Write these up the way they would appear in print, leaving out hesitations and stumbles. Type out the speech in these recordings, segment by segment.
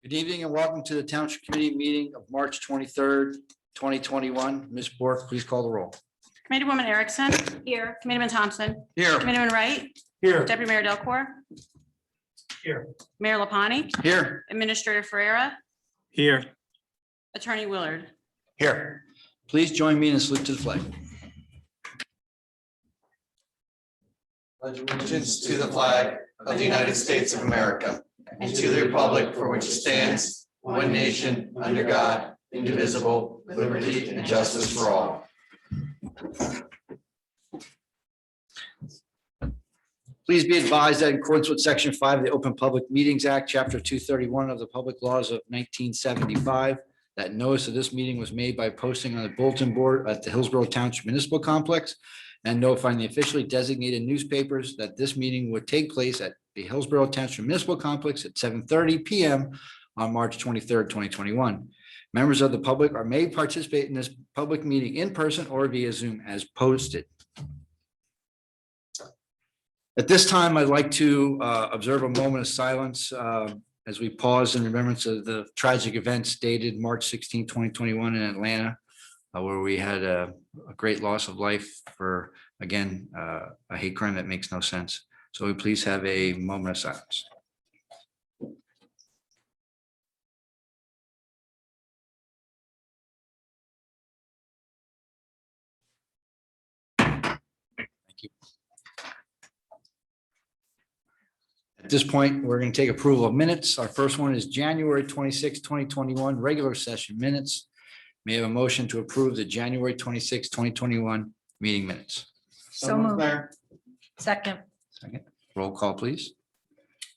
Good evening and welcome to the Township Committee meeting of March 23rd, 2021. Ms. Bork, please call the roll. Committeewoman Erickson. Here. Committeeman Thompson. Here. Committeeman Wright. Here. Deputy Mayor Delcor. Here. Mayor Lapani. Here. Administrator Ferreira. Here. Attorney Willard. Here. Please join me in a salute to the flag. Pledge allegiance to the flag of the United States of America and to the republic for which it stands, one nation, under God, indivisible, with liberty and justice for all. Please be advised that in accordance with Section 5 of the Open Public Meetings Act, Chapter 231 of the Public Laws of 1975, that notice of this meeting was made by posting on the bulletin board at the Hillsborough Township Municipal Complex and notifying the officially designated newspapers that this meeting would take place at the Hillsborough Township Municipal Complex at 7:30 p.m. on March 23rd, 2021. Members of the public may participate in this public meeting in person or via Zoom as posted. At this time, I'd like to observe a moment of silence as we pause in remembrance of the tragic events dated March 16, 2021 in Atlanta, where we had a great loss of life for, again, a hate crime that makes no sense. So we please have a moment of silence. Thank you. At this point, we're going to take approval of minutes. Our first one is January 26, 2021, regular session minutes. May I have a motion to approve the January 26, 2021 meeting minutes? So moved. Mayor. Second. Second, roll call, please.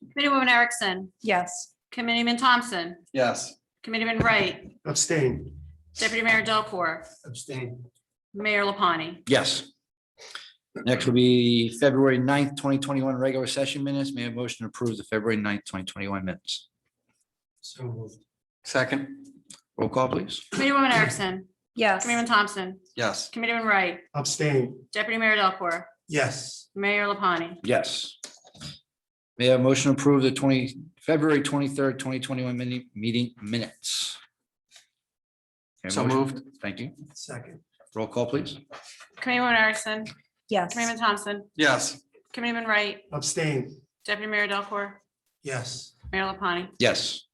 Committeewoman Erickson. Yes. Committeeman Thompson. Yes. Committeeman Wright. Abstain. Deputy Mayor Delcor. Abstain. Mayor Lapani. Yes. Next will be February 9th, 2021 regular session minutes. May I have a motion to approve the February 9th, 2021 minutes? So moved. Second. Roll call, please. Committeewoman Erickson. Yes. Committeeman Thompson. Yes. Committeeman Wright. Abstain. Deputy Mayor Delcor. Yes. Mayor Lapani. Yes. May I have a motion to approve the February 23rd, 2021 meeting minutes? May I have a So motion? moved. Thank you. Second. Roll call, please. Committeewoman Erickson. Yes. Committeeman Thompson. Yes. Committeeman Wright. Abstain. Deputy Mayor Delcor. Yes. Mayor Lapani. Yes.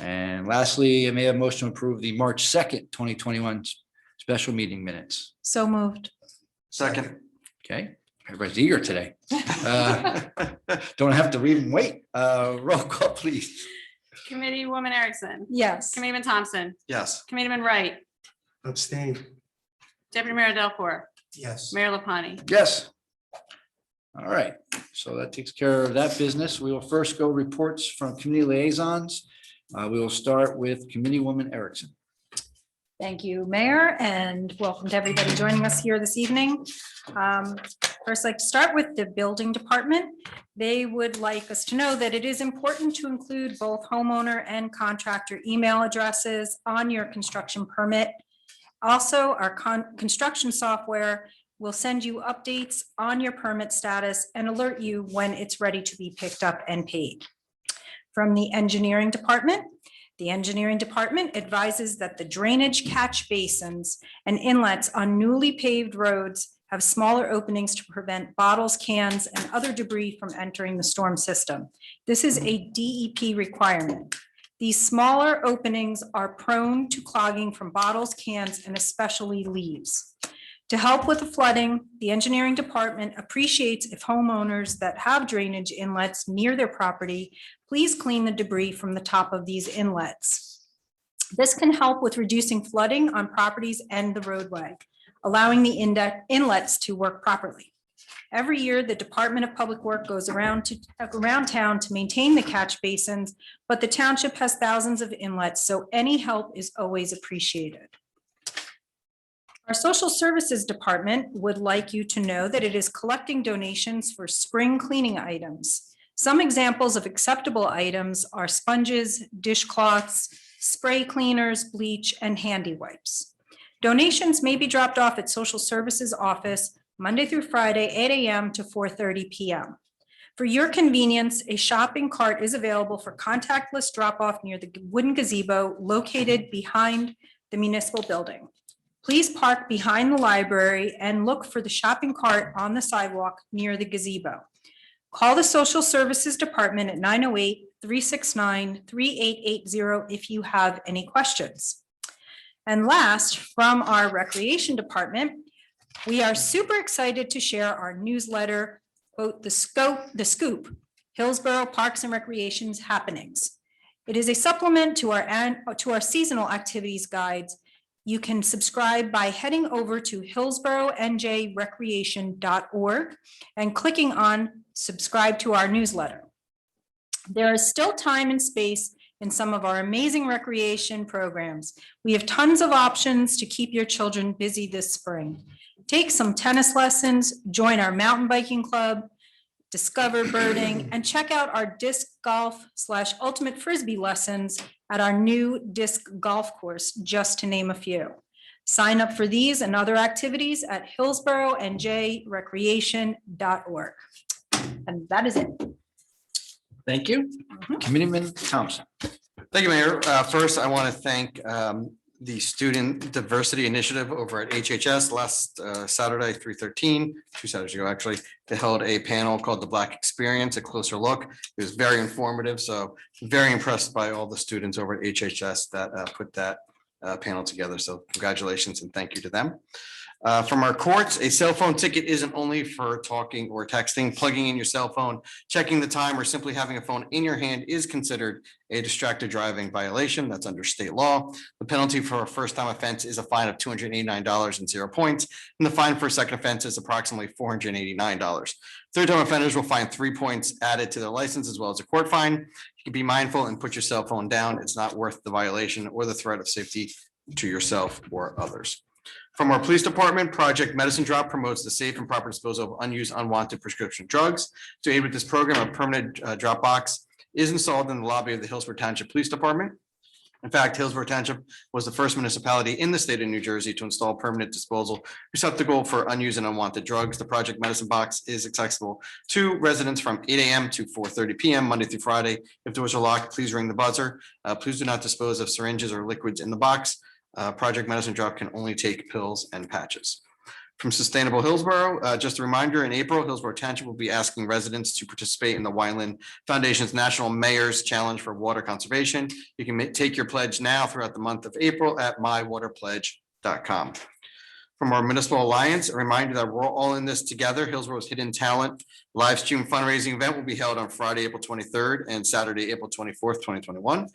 And lastly, I may have a motion to approve the March 2nd, 2021 special meeting minutes. So moved. Second. Okay, everybody's eager today. Don't have to read and wait. Roll call, please. Committeewoman Erickson. Yes. Committeeman Thompson. Yes. Committeeman Wright. Abstain. Deputy Mayor Delcor. Yes. Mayor Lapani. Yes. All right, so that takes care of that business. We will first go reports from community liaisons. We will start with Committeewoman Erickson. Thank you, Mayor, and welcome to everybody joining us here this evening. First, I'd like to start with the building department. They would like us to know that it is important to include both homeowner and contractor email addresses on your construction permit. Also, our construction software will send you updates on your permit status and alert you when it's ready to be picked up and paid. From the engineering department advises that the drainage catch basins and inlets on newly paved roads have smaller openings to prevent bottles, cans, and other debris from entering the storm system. This is a DEP requirement. These smaller openings are prone to clogging from bottles, cans, and especially leaves. To help with the flooding, the engineering department appreciates if homeowners that have drainage inlets near their property, please clean the debris from the top of these inlets. This can help with reducing flooding on properties and the roadway, allowing the inlets to work properly. Every year, the Department of Public Works goes around town to maintain the catch basins, but the township has thousands of inlets, so any help is always appreciated. Our Social Services Department would like you to know that it is collecting donations for spring cleaning items. Some examples of acceptable items are sponges, dishcloths, spray cleaners, bleach, and handy wipes. Donations may be dropped off at Social Services Office Monday through Friday, 8 a.m. to 4:30 p.m. For your convenience, a shopping cart is available for contactless drop-off near the wooden gazebo located behind the municipal building. Please park behind the library and look for the shopping cart on the sidewalk near the gazebo. Call the Social Services Department at 908-369-3880 if you have any questions. And last, from our Recreation Department, we are super excited to share our newsletter, quote, the Scoop, Hillsborough Parks and Recreation's Happenings. It is a supplement to our seasonal activities guides. You can subscribe by heading over to hillsboroughNJrecreation.org and clicking on subscribe to our newsletter. There is still time and space in some of our amazing recreation programs. We have tons of options to keep your children busy this spring. Take some tennis lessons, join our mountain biking club, discover birding, and check out our disc golf / ultimate frisbee lessons at our new disc golf course, just to name a few. Sign up for these and other activities at hillsboroughNJrecreation.org. And that is it. Thank you. Committeeman Thompson. Thank you, Mayor. First, I want to thank the Student Diversity Initiative over at HHS last Saturday, 3/13, 2 Saturdays ago, actually. They held a panel called The Black Experience, a closer look. It was very informative. So very impressed by all the students over at HHS that put that panel together. So congratulations and thank you to them. From our courts, a cell phone ticket isn't only for talking or texting. Plugging in your cell phone, checking the time, or simply having a phone in your hand is considered a distracted driving violation. That's under state law. The penalty for a first-time offense is a fine of $289 and 0 points, and the fine for a second offense is approximately $489. Third-time offenders will find 3 points added to their license as well as a court fine. You can be mindful and put your cell phone down. It's not worth the violation or the threat of safety to yourself or others. From our police department, Project Medicine Drop promotes the safe and proper disposal of unused, unwanted prescription drugs. To aid with this program, a permanent drop box is installed in the lobby of the Hillsborough Township Police Department. In fact, Hillsborough Township was the first municipality in the state of New Jersey to install permanent disposal receptacle for unused and unwanted drugs. The Project Medicine Box is accessible to residents from 8 a.m. to 4:30 p.m. Monday through Friday. If doors are locked, please ring the buzzer. Please do not dispose of syringes or liquids in the box. Project Medicine Drop can only take pills and patches. From Sustainable Hillsborough, just a reminder, in April, Hillsborough Township will be asking residents to participate in the Wineland Foundation's National Mayor's Challenge for Water Conservation. You can take your pledge now throughout the month of April at mywaterpledge.com. From our Municipal Alliance, a reminder that we're all in this together. Hillsborough's Hidden Talent live stream fundraising event will be held on Friday, April 23rd and Saturday, April 24th, 2021.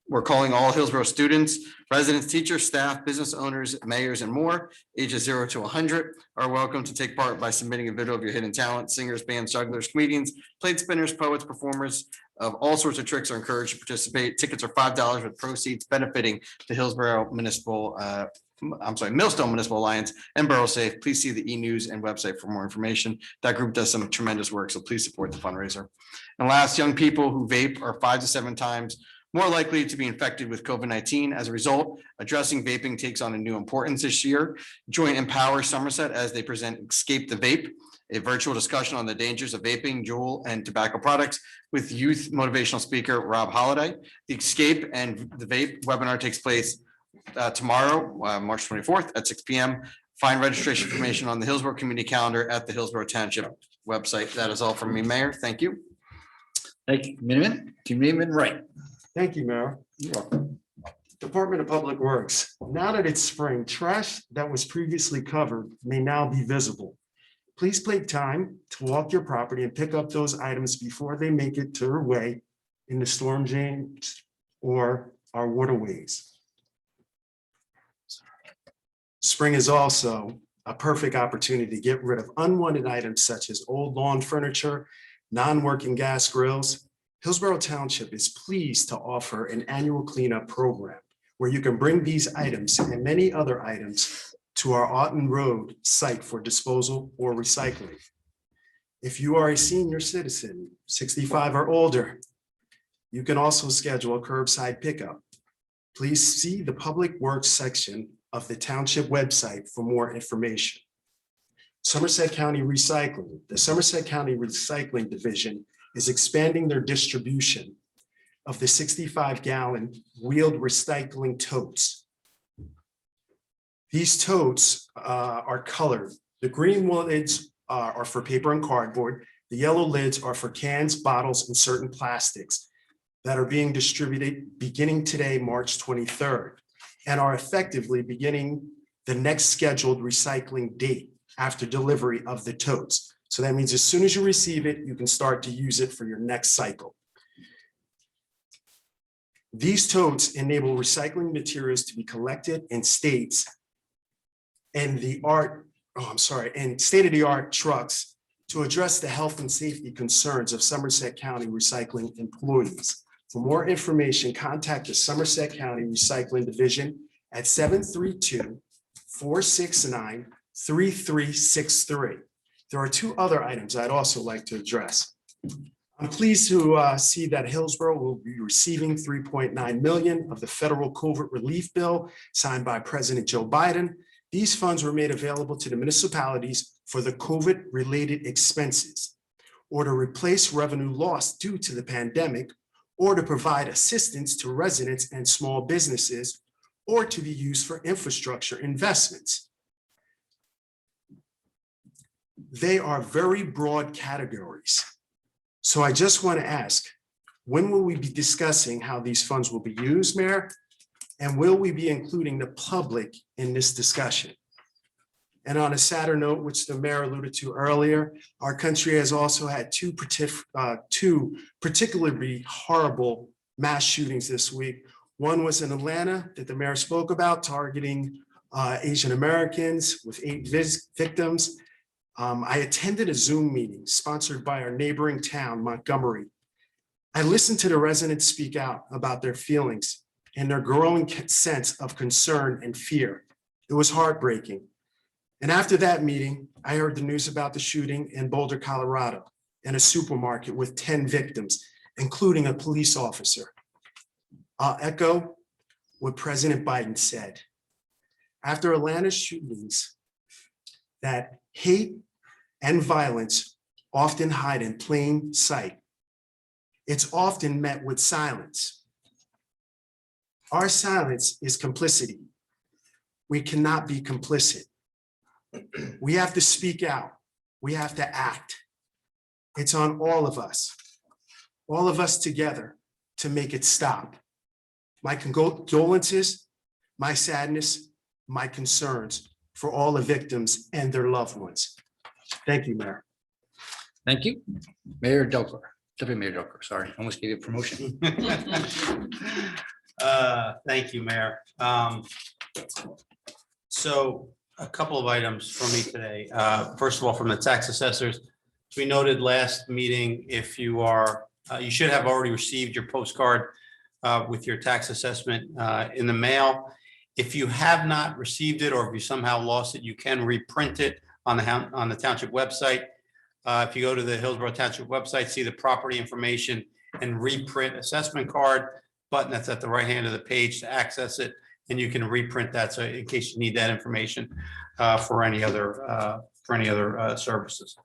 We're calling all Hillsborough students, residents, teachers, staff, business owners, mayors, and more, ages 0 to 100 are welcome to take part by submitting a video of your hidden talent. Singers, bands, jugglers, comedians, plate spinners, poets, performers of all sorts of tricks are encouraged to participate. Tickets are $5 with proceeds benefiting the Hillsborough Millstone Municipal Alliance and Borough Safe. Please see the e-news and website for more information. That group does some tremendous work, so please support the fundraiser. And last, young people who vape are 5 to 7 times more likely to be infected with COVID-19. As a result, addressing vaping takes on a new importance this year. Join Empower Somerset as they present Escape the Vape, a virtual discussion on the dangers of vaping, juul, and tobacco products with youth motivational speaker Rob Holliday. The Escape and the Vape webinar takes place tomorrow, March 24th at 6 p.m. Find registration information on the Hillsborough community calendar at the Hillsborough Township website. That is all from me, Mayor. Thank you. Thank you, Committeeman Wright. Thank you, Mayor. You're welcome. Department of Public Works. Now that it's spring, trash that was previously covered may now be visible. Please take time to walk your property and pick up those items before they make it to their way in the storm drains or our waterways. Spring is also a perfect opportunity to get rid of unwanted items such as old lawn furniture, non-working gas grills. Hillsborough Township is pleased to offer an annual cleanup program where you can bring these items and many other items to our Auten Road site for disposal or recycling. If you are a senior citizen, 65 or older, you can also schedule a curbside pickup. Please see the Public Works section of the Township website for more information. Somerset County Recycling. The Somerset County Recycling Division is expanding their distribution of the 65-gallon wheeled recycling totes. These totes are colored. The green lids are for paper and cardboard. The yellow lids are for cans, bottles, and certain plastics that are being distributed beginning today, March 23rd, and are effectively beginning the next scheduled recycling date after delivery of the totes. So that means as soon as you receive it, you can start to use it for your next cycle. These totes enable recycling materials to be collected in states and state-of-the-art trucks to address the health and safety concerns of Somerset County recycling employees. For more information, contact the Somerset County Recycling Division at 732-469-3363. There are two other items I'd also like to address. I'm pleased to see that Hillsborough will be receiving $3.9 million of the federal COVID relief bill signed by President Joe Biden. These funds were made available to the municipalities for the COVID-related expenses, or to replace revenue lost due to the pandemic, or to provide assistance to residents and small businesses, or to be used for infrastructure investments. They are very broad categories. So I just want to ask, when will we be discussing how these funds will be used, Mayor? And will we be including the public in this discussion? And on a sadder note, which the mayor alluded to earlier, our country has also had two particularly horrible mass shootings this week. One was in Atlanta that the mayor spoke about, targeting Asian Americans with 8 victims. I attended a Zoom meeting sponsored by our neighboring town, Montgomery. I listened to the residents speak out about their feelings and their growing sense of concern and fear. It was heartbreaking. And after that meeting, I heard the news about the shooting in Boulder, Colorado, in a supermarket with 10 victims, including a police officer. I'll echo what President Biden said. After Atlanta's shootings, that hate and violence often hide in plain sight. It's often met with silence. Our silence is complicity. We cannot be complicit. We have to speak out. We have to act. It's on all of us together to make it stop. My condolences, my sadness, my concerns for all the victims and their loved ones. Thank you, Mayor. Thank you. Mayor Delcor, Deputy Mayor Delcor, sorry, almost gave you a promotion. Thank you, Mayor. So a couple of items for me today. First of all, from the tax assessors, as we noted last meeting, if you are, you should have already received your postcard with your tax assessment in the mail. If you have not received it, or if you somehow lost it, you can reprint it on the township website. If you go to the Hillsborough Township website, see the property information and reprint assessment card button that's at the right hand of the page to access it, and you can reprint that. So in case you need that information for any other services.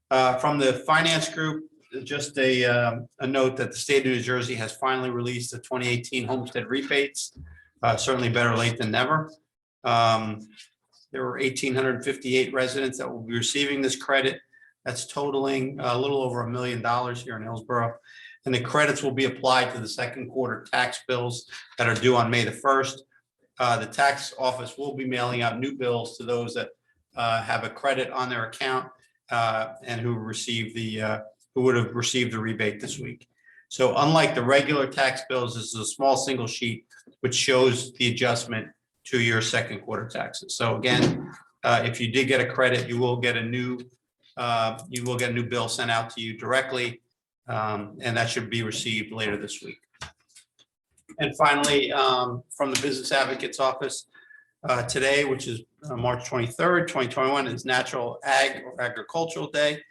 From the finance group, just a note that the state of New Jersey has finally released the 2018 Homestead Rebates. Certainly better late than never. There were 1,858 residents that will be receiving this credit. That's totaling a little over $1 million here in Hillsborough. And the credits will be applied to the second quarter tax bills that are due on May the 1st. The tax office will be mailing out new bills to those that have a credit on their account and who would have received the rebate this week. So unlike the regular tax bills, this is a small single sheet which shows the adjustment to your second quarter taxes. So again, if you did get a credit, you will get a new bill sent out to you directly, and that should be received later this week. And finally, from the Business Advocates Office, today, which is March 23rd, 2021, is Natural Ag or Agricultural Day.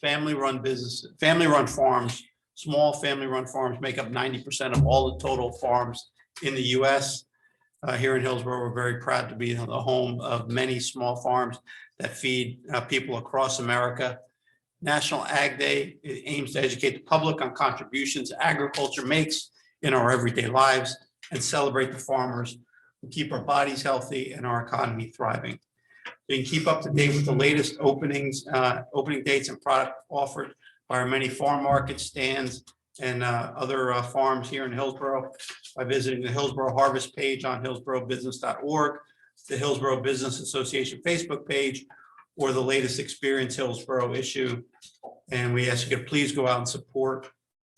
Family-run farms, small family-run farms make up 90% of all the total farms in the U.S. Here in Hillsborough, we're very proud to be the home of many small farms that feed people across America. National Ag Day aims to educate the public on contributions agriculture makes in our everyday lives and celebrate the farmers who keep our bodies healthy and our economy thriving. You can keep up to date with the latest openings, opening dates and product offered by our many farm market stands and other farms here in Hillsborough by visiting the Hillsborough Harvest page on hillsboroughbusiness.org, the Hillsborough Business Association Facebook page, or the latest Experience Hillsborough issue. And we ask you to please go out and support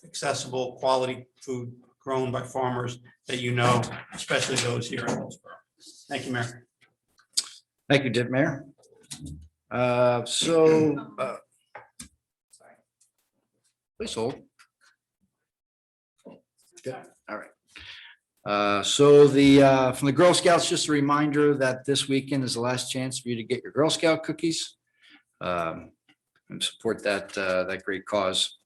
accessible, quality food grown by farmers that you know, especially those here in Hillsborough. Thank you, Mayor. Thank you, Deputy Mayor. Please hold. Good, all right. So from the Girl Scouts, just a reminder that this weekend is the last chance for you to get your Girl Scout cookies and support that great cause.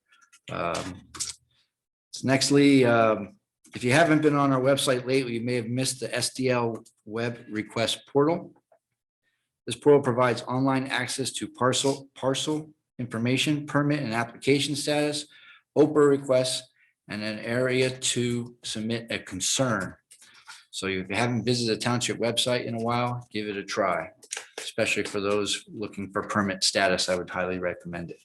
Nextly, if you haven't been on our website lately, you may have missed the SDL web request portal. This portal provides online access to parcel information, permit and application status, OPR requests, and an area to submit a concern. So if you haven't visited the township website in a while, give it a try, especially for those looking for permit status. I would highly recommend it.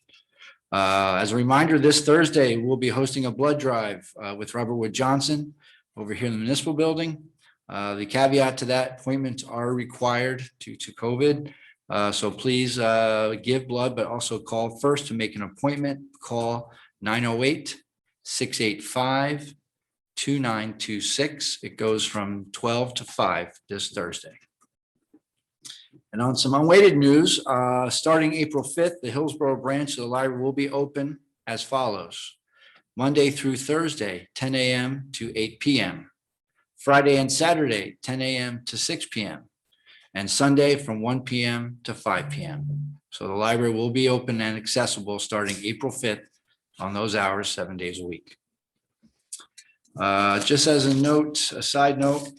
As a reminder, this Thursday, we'll be hosting a blood drive with Robert Wood Johnson over here in the municipal building. The caveat to that, appointments are required due to COVID. So please give blood, but also call first to make an appointment. Call 908-685-2926. It goes from 12 to 5 this Thursday. And on some unweighted news, starting April 5th, the Hillsborough branch of the library will be open as follows. Monday through Thursday, 10 a.m. to 8 p.m. Friday and Saturday, 10 a.m. to 6 p.m. and Sunday from 1 p.m. to 5 p.m. So the library will be open and accessible starting April 5th on those hours, 7 days a week. Just as a side note,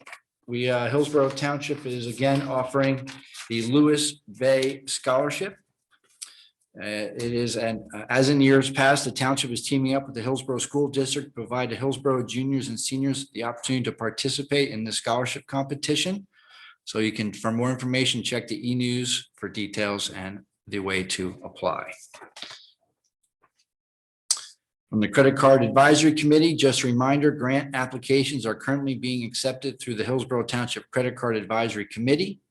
Hillsborough Township is again offering the Lewis Bay Scholarship. It is, as in years past, the township is teaming up with the Hillsborough School District to provide the Hillsborough juniors and seniors the opportunity to participate in the scholarship competition. So you can, for more information, check the e-news for details and the way to apply. From the Credit Card Advisory Committee, just a reminder, grant applications are currently being accepted through the Hillsborough Township Credit Card Advisory Committee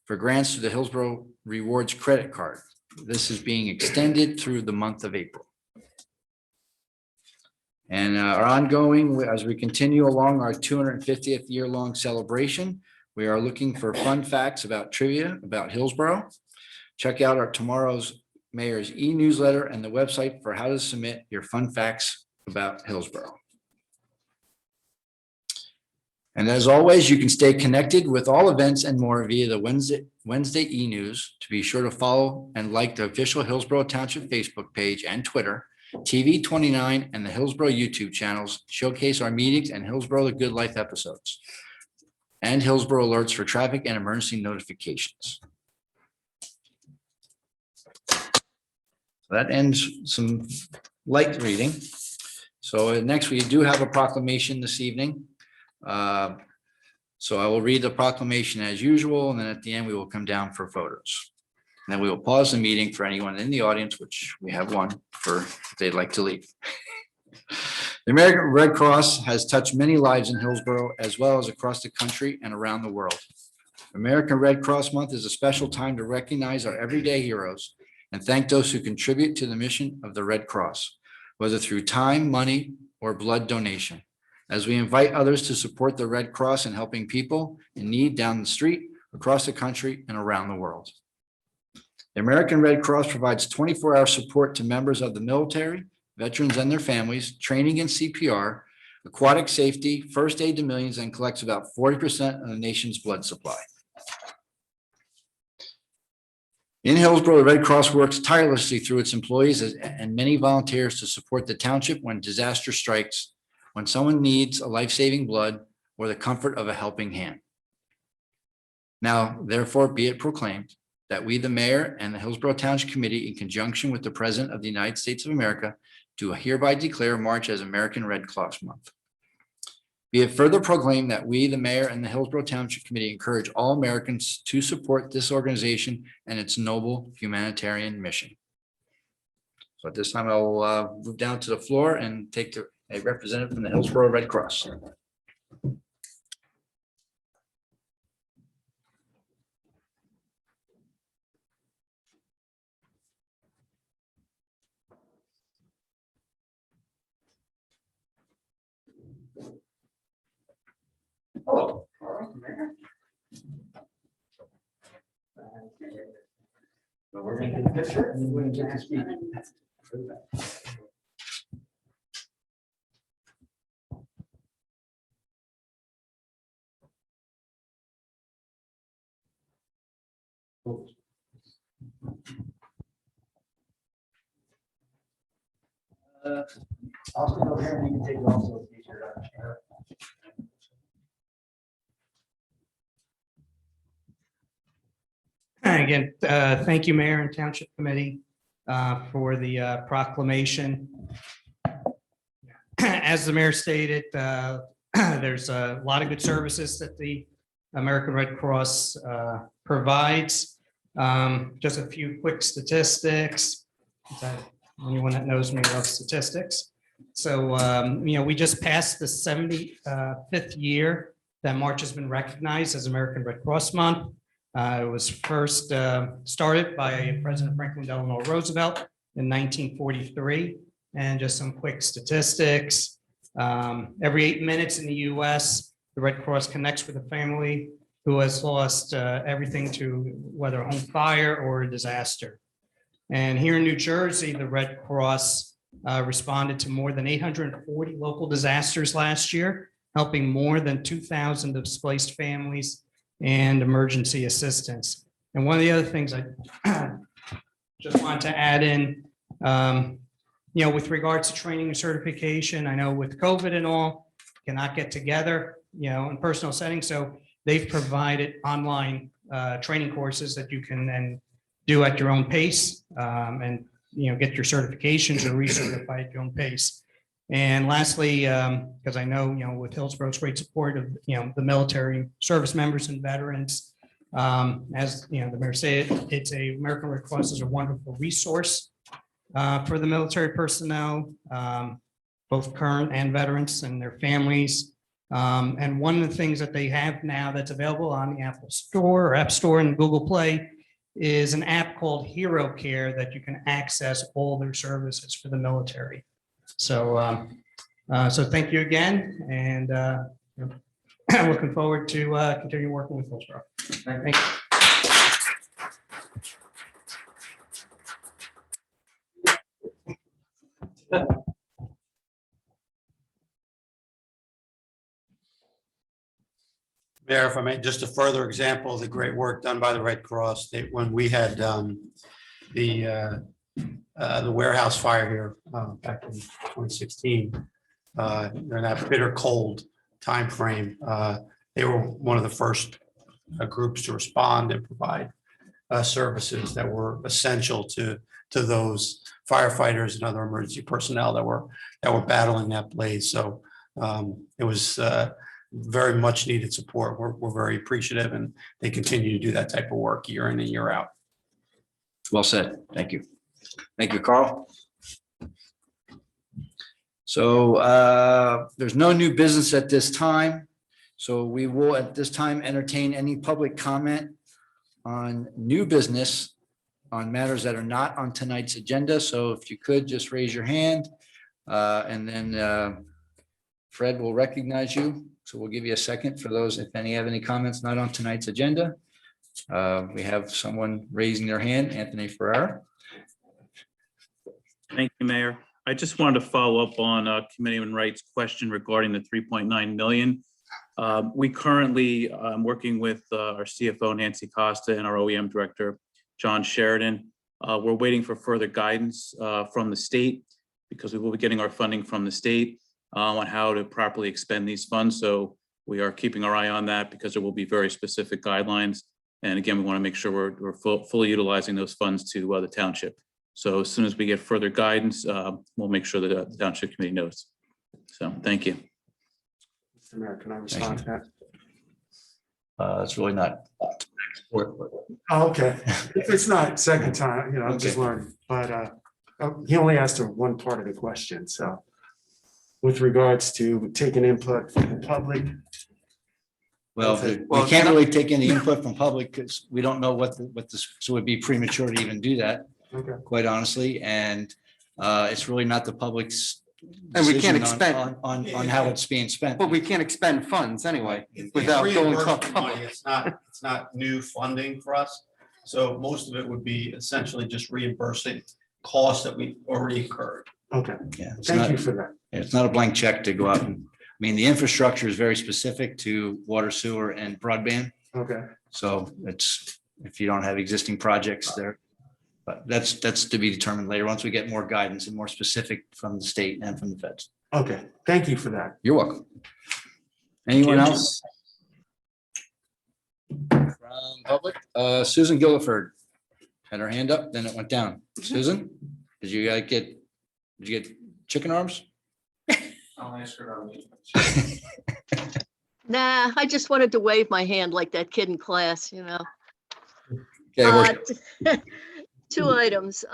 for grants to the Hillsborough Rewards Credit Card. This is being extended through the month of April. And our ongoing, as we continue along our 250th year-long celebration, we are looking for fun facts about trivia about Hillsborough. Check out our tomorrow's Mayor's e-newsletter and the website for how to submit your fun facts about Hillsborough. And as always, you can stay connected with all events and more via the Wednesday e-news. To be sure to follow and like the official Hillsborough Township Facebook page and Twitter, TV 29 and the Hillsborough YouTube channels showcase our meetings and Hillsborough The Good Life episodes and Hillsborough alerts for traffic and emergency notifications. So that ends some light reading. So next we do have a proclamation this evening. So I will read the proclamation as usual, and then at the end we will come down for photos. And then we will pause the meeting for anyone in the audience, which we have one for if they'd like to leave. The American Red Cross has touched many lives in Hillsborough as well as across the country and around the world. American Red Cross Month is a special time to recognize our everyday heroes and thank those who contribute to the mission of the Red Cross, whether through time, money, or blood donation. As we invite others to support the Red Cross in helping people in need down the street, across the country, and around the world. The American Red Cross provides 24-hour support to members of the military, veterans and their families, training in CPR, aquatic safety, first aid to millions, and collects about 40% of the nation's blood supply. In Hillsborough, the Red Cross works tirelessly through its employees and many volunteers to support the township when disaster strikes, when someone needs a life-saving blood or the comfort of a helping hand. Now, therefore, be it proclaimed that we, the mayor and the Hillsborough Township Committee, in conjunction with the President of the United States of America, do hereby declare March as American Red Cross Month. Be it further proclaimed that we, the mayor and the Hillsborough Township Committee, encourage all Americans to support this organization and its noble humanitarian mission. So at this time, I'll move down to the floor and take a representative from the Hillsborough Red Cross. Hello. We're going to get a picture and we're going to get to speak. I'll stand over here and you can take it also. Again, thank you, Mayor and Township Committee, for the proclamation. As the mayor stated, there's a lot of good services that the American Red Cross provides. Just a few quick statistics. Anyone that knows me loves statistics. So, we just passed the 75th year that March has been recognized as American Red Cross Month. It was first started by President Franklin Delano Roosevelt in 1943. And just some quick statistics. Every 8 minutes in the US, the Red Cross connects with a family who has lost everything to whether a home fire or a disaster. And here in New Jersey, the Red Cross responded to more than 840 local disasters last year, helping more than 2,000 displaced families and emergency assistance. And one of the other things I just want to add in, with regards to training and certification, I know with COVID and all, cannot get together, in personal settings. So they've provided online training courses that you can then do at your own pace and, get your certifications or recertify at your own pace. And lastly, because I know, with Hillsborough's great support of, the military service members and veterans, as, the mayor said, it's American Red Cross is a wonderful resource for the military personnel, both current and veterans and their families. And one of the things that they have now that's available on the Apple Store or App Store and Google Play is an app called Hero Care that you can access all their services for the military. So, so thank you again, and looking forward to continue working with Hillsborough. Thank you. Mayor, if I may, just a further example of the great work done by the Red Cross, when we had the warehouse fire here back in 2016, during that bitter cold time frame, they were one of the first groups to respond and provide services that were essential to those firefighters and other emergency personnel that were battling that blaze. So it was very much needed support. We're very appreciative, and they continue to do that type of work year in and year out. Well said. Thank you. Thank you, Carl. So there's no new business at this time. So we will at this time entertain any public comment on new business on matters that are not on tonight's agenda. So if you could just raise your hand and then Fred will recognize you. So we'll give you a second for those, if any have any comments not on tonight's agenda. We have someone raising their hand, Anthony Ferrara. Thank you, Mayor. I just wanted to follow up on Committee on Rights question regarding the 3.9 million. We currently working with our CFO, Nancy Costa, and our OEM director, John Sheridan. We're waiting for further guidance from the state, because we will be getting our funding from the state on how to properly expend these funds. So we are keeping our eye on that, because there will be very specific guidelines. And again, we want to make sure we're fully utilizing those funds to the township. So as soon as we get further guidance, we'll make sure that the township committee knows. So thank you. Mr. Mayor, can I respond to that? It's really not. Oh, okay. It's not second time, I'm just Okay. learning, but he only asked her one part of the question, so. With regards to taking input from the public, Well, we can't really take any input from public because we don't know what this, so it would be premature to even do that, okay, quite honestly. And it's really not the public's. And we can't decision expend- on how it's being spent. But we can't expend funds anyway It's without going reimbursement to money. public. It's not new funding for us. So most of it would be essentially just reimbursing costs that we already incurred. okay. Yeah, it's Thank not, you for that. it's not a blank check to go out and, I mean, the infrastructure is very specific to water, sewer and broadband. Okay, So it's, if you don't have existing projects there. But that's to be determined later, once we get more guidance and more specific from the state and from the feds. okay. Thank you for that. You're welcome. Anyone you. else? From public, Susan Gilliford had her hand up, then it went down. Susan, did you get chicken arms? I'll ask her. Nah, I just wanted to wave my hand like that kid in class, Okay, we're- Two items.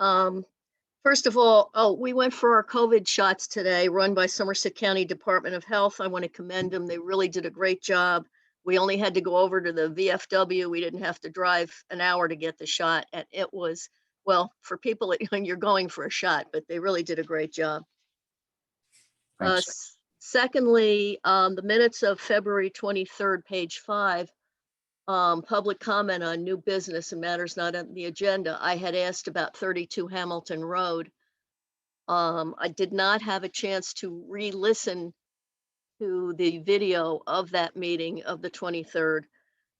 First of all, we went for our COVID shots today, run by Somerset County Department of Health. I want to commend them. They really did a great job. We only had to go over to the VFW. We didn't have to drive an hour to get the shot. And it was, well, for people when you're going for a shot, but they really did a great job. Thanks. Secondly, the minutes of February 23rd, page 5, public comment on new business and matters not on the agenda. I had asked about 32 Hamilton Road. I did not have a chance to re-listen to the video of that meeting of the 23rd,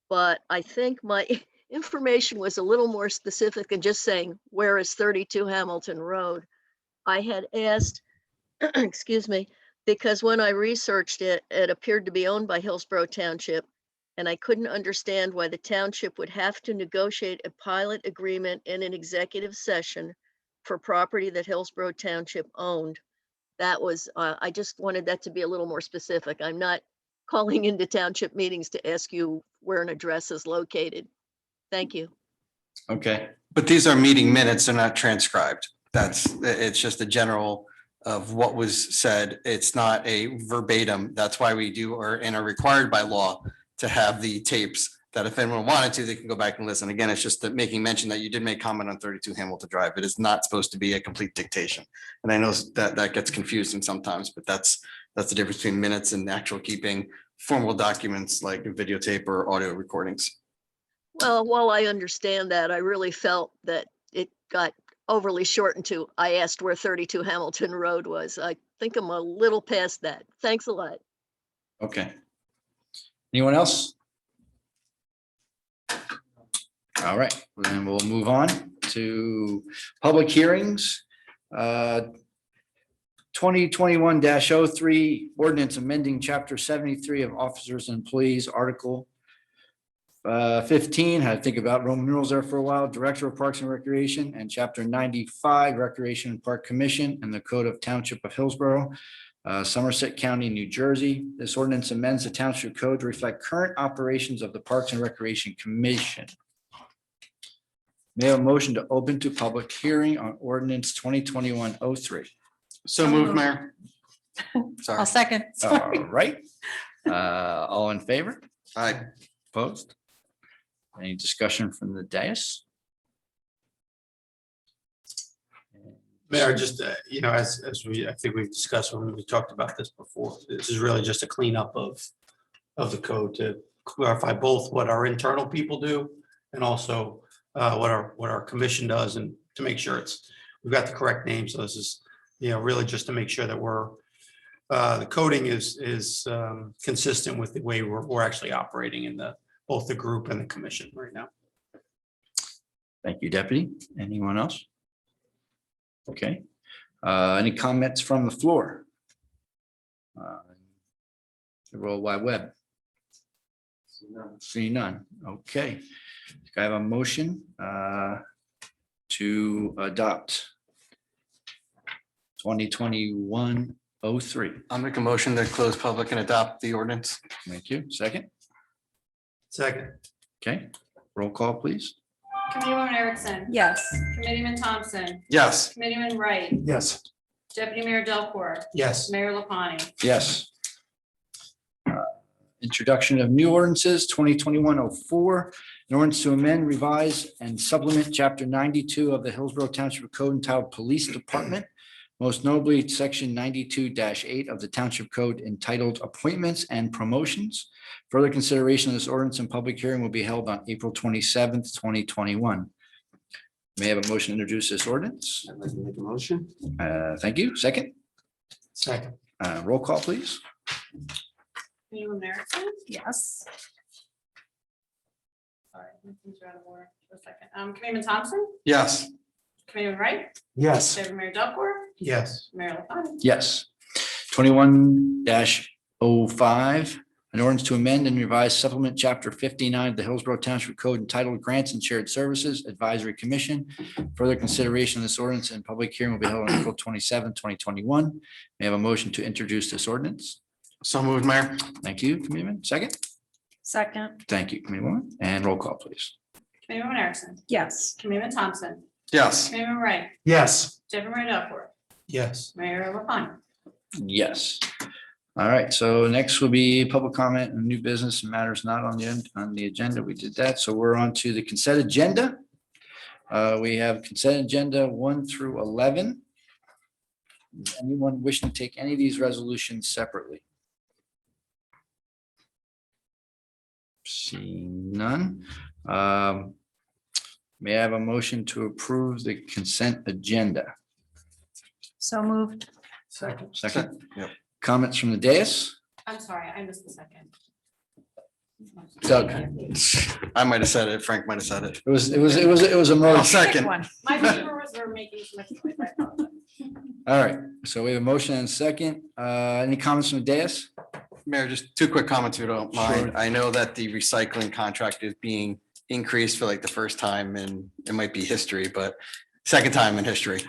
but I think my information was a little more specific than just saying, where is 32 Hamilton Road? I had asked, excuse me, because when I researched it, it appeared to be owned by Hillsborough Township, and I couldn't understand why the township would have to negotiate a pilot agreement in an executive session for property that Hillsborough Township owned. That was, I just wanted that to be a little more specific. I'm not calling into township meetings to ask you where an address is located. Thank you. Okay, But these are meeting minutes, they're not transcribed. It's just a general of what was said. It's not a verbatim. That's why we do or and are required by law to have the tapes that if anyone wanted to, they can go back and listen. Again, it's just that making mention that you did make comment on 32 Hamilton Drive. It is not supposed to be a complete dictation. And I know that gets confusing sometimes, but that's the difference between minutes and actual keeping formal documents like videotape or audio recordings. Well, while I understand that, I really felt that it got overly shortened to, I asked where 32 Hamilton Road was. I think I'm a little past that. Thanks a lot. okay. Anyone else? All right, then we'll move on to public hearings. 2021-03 ordinance amending chapter 73 of officers and employees, article 15, had to think about Roman numerals there for a while, Director of Parks and Recreation, and chapter 95, Recreation and Park Commission, and the Code of Township of Hillsborough, Somerset County, New Jersey. This ordinance amends the Township Code to reflect current operations of the Parks and Recreation Commission. May I have a motion to open to public hearing on ordinance 2021-03? So moved, Mayor. Sorry. I'll second. All right. All in favor? Aye. Opposed? Any discussion from the dais? Mayor, just, as I think we've discussed when we talked about this before, this is really just a cleanup of the code to clarify both what our internal people do and also what our commission does, and to make sure we've got the correct name. So this is, really just to make sure that the coding is consistent with the way we're actually operating in both the group and the commission right now. Thank you, Deputy. Anyone else? Okay. Any comments from the floor? The World Wide Web. Seeing none. Okay. I have a motion to adopt 2021-03. I'll make a motion to close public and adopt the ordinance. Thank you. Second. Second. Okay. Roll call, please. Committeewoman Erickson. Yes. Committeeman Thompson. Yes. Committeeman Wright. Yes. Deputy Mayor Delcor. Yes. Mayor LaPlante. Yes. Introduction of new ordinances, 2021-04, an ordinance to amend, revise, and supplement Chapter 92 of the Hillsborough Township Code entitled Police Department, most notably Section 92-8 of the Township Code entitled Appointments and Promotions. Further consideration of this ordinance and public hearing will be held on April 27th, 2021. May I have a motion to introduce this ordinance? I'd like to make a motion. Thank you. Second. Second. Roll call, please. Committeewoman Erickson. Yes. Sorry, my things are out of order for a second. Committeeman Thompson. Yes. Committeeman Wright. Yes. Deputy Mayor Delcor. Yes. Mayor LaPlante. Yes. 21-05, an ordinance to amend and revise supplement Chapter 59 of the Hillsborough Township Code entitled Grants and Shared Services Advisory Commission. Further consideration of this ordinance and public hearing will be held on April 27, 2021. May I have a motion to introduce this ordinance? So moved, Mayor. Thank you, Committeeman. Second. Second. Thank you, Committeewoman. And roll call, please. Committeewoman Erickson. Yes. Committeeman Thompson. Yes. Committeeman Wright. Yes. Deputy Mayor Delcor. Yes. Mayor LaPlante. Yes. All right, so next will be public comment and new business and matters not on the agenda. We did that, so we're on to the consent agenda. We have consent agenda 1 through 11. Anyone wishing to take any of these resolutions separately? Seeing none. May I have a motion to approve the consent agenda? So moved. Second. Second. Yep. Comments from the dais? I'm sorry, I missed the second. Doug. I might have said it. Frank might have said it. It was a I'll motion. second. One. My papers were making too much noise. I apologize. All right, so we have a motion and a second. Any comments from the dais? Mayor, just two quick comments if you don't Sure. mind. I know that the recycling contract is being increased for like the first time in, it might be history, but second time in history.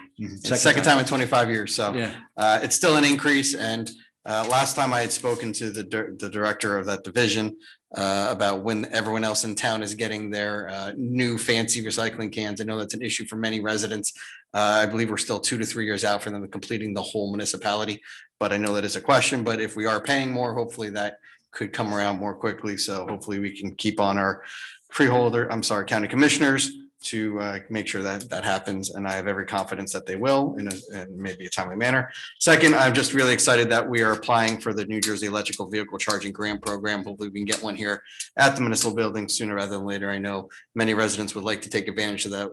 Second time in 25 years. So Yeah, it's still an increase. And last time I had spoken to the director of that division about when everyone else in town is getting their new fancy recycling cans. I know that's an issue for many residents. I believe we're still 2 to 3 years out for them completing the whole municipality, but I know that is a question. But if we are paying more, hopefully that could come around more quickly. So hopefully we can keep on our county commissioners to make sure that that happens. And I have every confidence that they will in maybe a timely manner. Second, I'm just really excited that we are applying for the New Jersey Electrical Vehicle Charging Grant Program. Hopefully we can get one here at the municipal building sooner rather than later. I know many residents would like to take advantage of that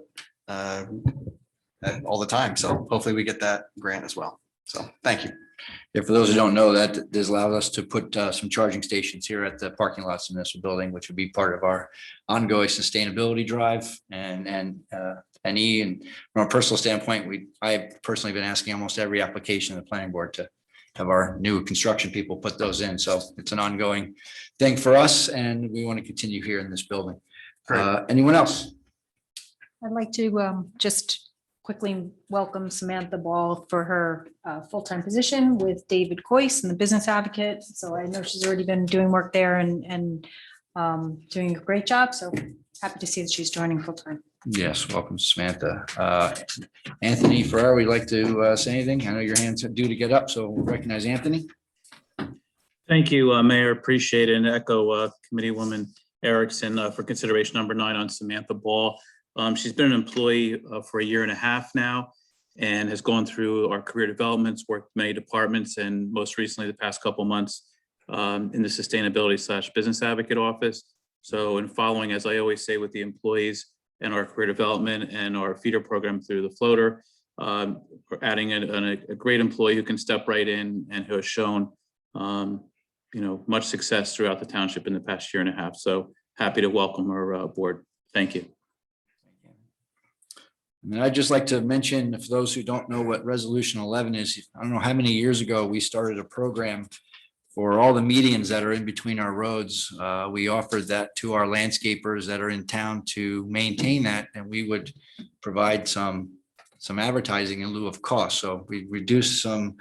all the time. So hopefully we get that grant as well. So thank you. Yeah, for those who don't know, that this allowed us to put some charging stations here at the parking lots in this building, which would be part of our ongoing sustainability drive and NE. And from a personal standpoint, I've personally been asking almost every application in the planning board to have our new construction people put those in. So it's an ongoing thing for us, and we want to continue here in this building. Anyone else? I'd like to just quickly welcome Samantha Ball for her full-time position with David Coyce and the Business Advocate. So I know she's already been doing work there and doing a great job. So happy to see that she's joining full-time. Yes, welcome, Samantha. Anthony Ferrer, would you like to say anything? I know your hands are due to get up, so we'll recognize Anthony. Thank you, Mayor. Appreciate it, and echo Committeewoman Erickson for consideration number 9 on Samantha Ball. She's been an employee for 1.5 years now and has gone through our career developments, worked many departments, and most recently the past couple months in the sustainability/business advocate office. So in following, as I always say with the employees and our career development and our feeder program through the floater, we're adding a great employee who can step right in and who has shown much success throughout the township in the past 1.5 years. So happy to welcome her aboard. Thank you. And I'd just like to mention, for those who don't know what Resolution 11 is, I don't know how many years ago we started a program for all the medians that are in between our roads. We offered that to our landscapers that are in town to maintain that, and we would provide some advertising in lieu of cost. So we reduced some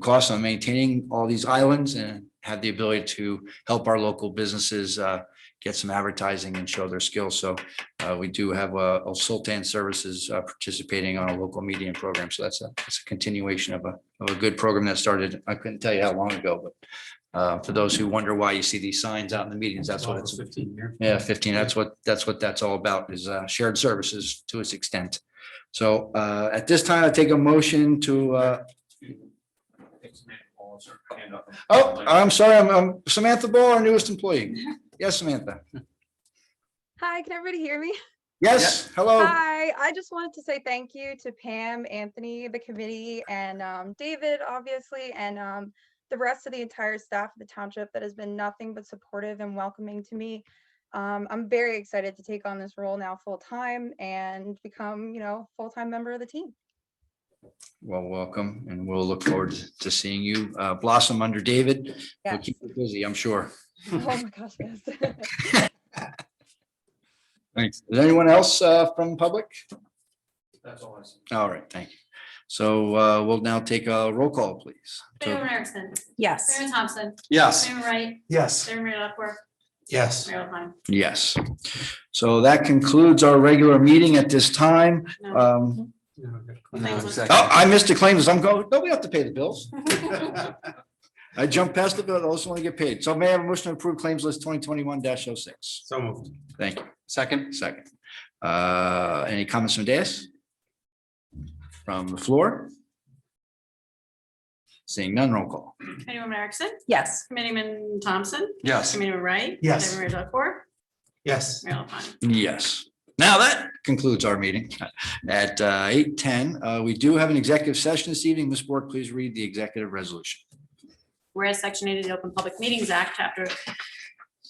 costs on maintaining all these islands and have the ability to help our local businesses get some advertising and show their skills. So we do have a Sultan Services participating on a local median program. So that's a continuation of a good program that started, I couldn't tell you how long ago, but for those who wonder why you see these signs out in the meetings, that's what it's. 15 years. Yeah, 15. That's what that's all about, is shared services to its extent. So at this time, I take a motion to. Oh, I'm sorry. I'm Samantha Ball, our newest employee. Yes, Samantha. Hi, can everybody hear me? Yes, hello. Hi, I just wanted to say thank you to Pam, Anthony, the committee, and David, obviously, and the rest of the entire staff of the township that has been nothing but supportive and welcoming to me. I'm very excited to take on this role now full time and become, full-time member of the team. Well, welcome, and we'll look forward to seeing you blossom under David. We'll Yes. keep you busy, I'm sure. Oh my gosh, yes. Thanks. Is anyone else from the public? That's all I see. All right, thank you. So we'll now take a roll call, please. Committeewoman Erickson. Yes. Committeeman Thompson. Yes. Committeeman Wright. Yes. Committeeman Duckworth. Yes. Mayor LaPlante. Yes. So that concludes our regular meeting at this time. No. Oh, I missed the claims. I'm going, no, we have to pay the bills. I jumped past the bill. I also want to get paid. So may I have a motion to approve claims list 2021-06? So moved. Thank you. Second. Any comments from Dais? From the floor? Seeing none, roll call. Committeewoman Erickson. Yes. Committeeman Thompson. Yes. Committeeman Wright. Yes. Mayor Duckworth. Yes. Mayor LaPlante. Yes. Now that concludes our meeting at 8:10. We do have an executive session this evening. Ms. Bork, please read the executive resolution. Whereas Section 8 of the Open Public Meetings Act, Chapter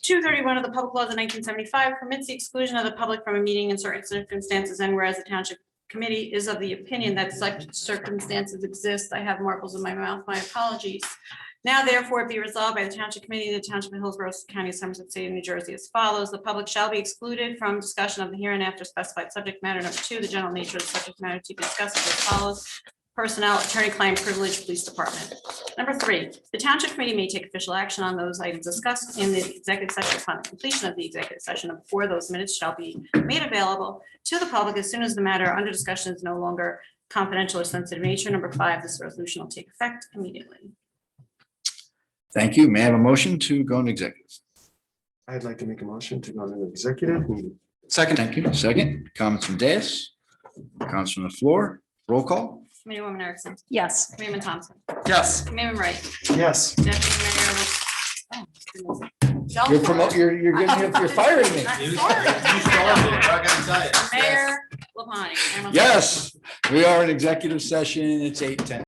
231 of the Public Laws of 1975 permits the exclusion of the public from a meeting in certain circumstances, and whereas the Township Committee is of the opinion that such circumstances exist, I have marbles in my mouth, my apologies. Now therefore be resolved by the Township Committee of the Township of Hillsborough, County of Somerset, State of New Jersey as follows. The public shall be excluded from discussion of the hereinafter specified subject matter. Number 2, the general nature of the subject matter to be discussed is as follows. Personnel, attorney-client privilege, police department. Number 3, the Township Committee may take official action on those items discussed in the executive session upon the completion of the executive session, and before those minutes shall be made available to the public as soon as the matter under discussion is no longer confidential or sensitive nature. Number 5, this resolution will take effect immediately. Thank you. May I have a motion to go into executive? I'd like to make a motion to go into executive meeting. Second. Thank you. Second. Comments from Dais? Comments from the floor? Roll call? Committeewoman Erickson. Yes. Committeeman Thompson. Yes. Committeeman Wright. Yes. Deputy Mayor. You're promoting, you're firing me. Mayor LaPlante. Yes, we are in executive session. It's 8:10.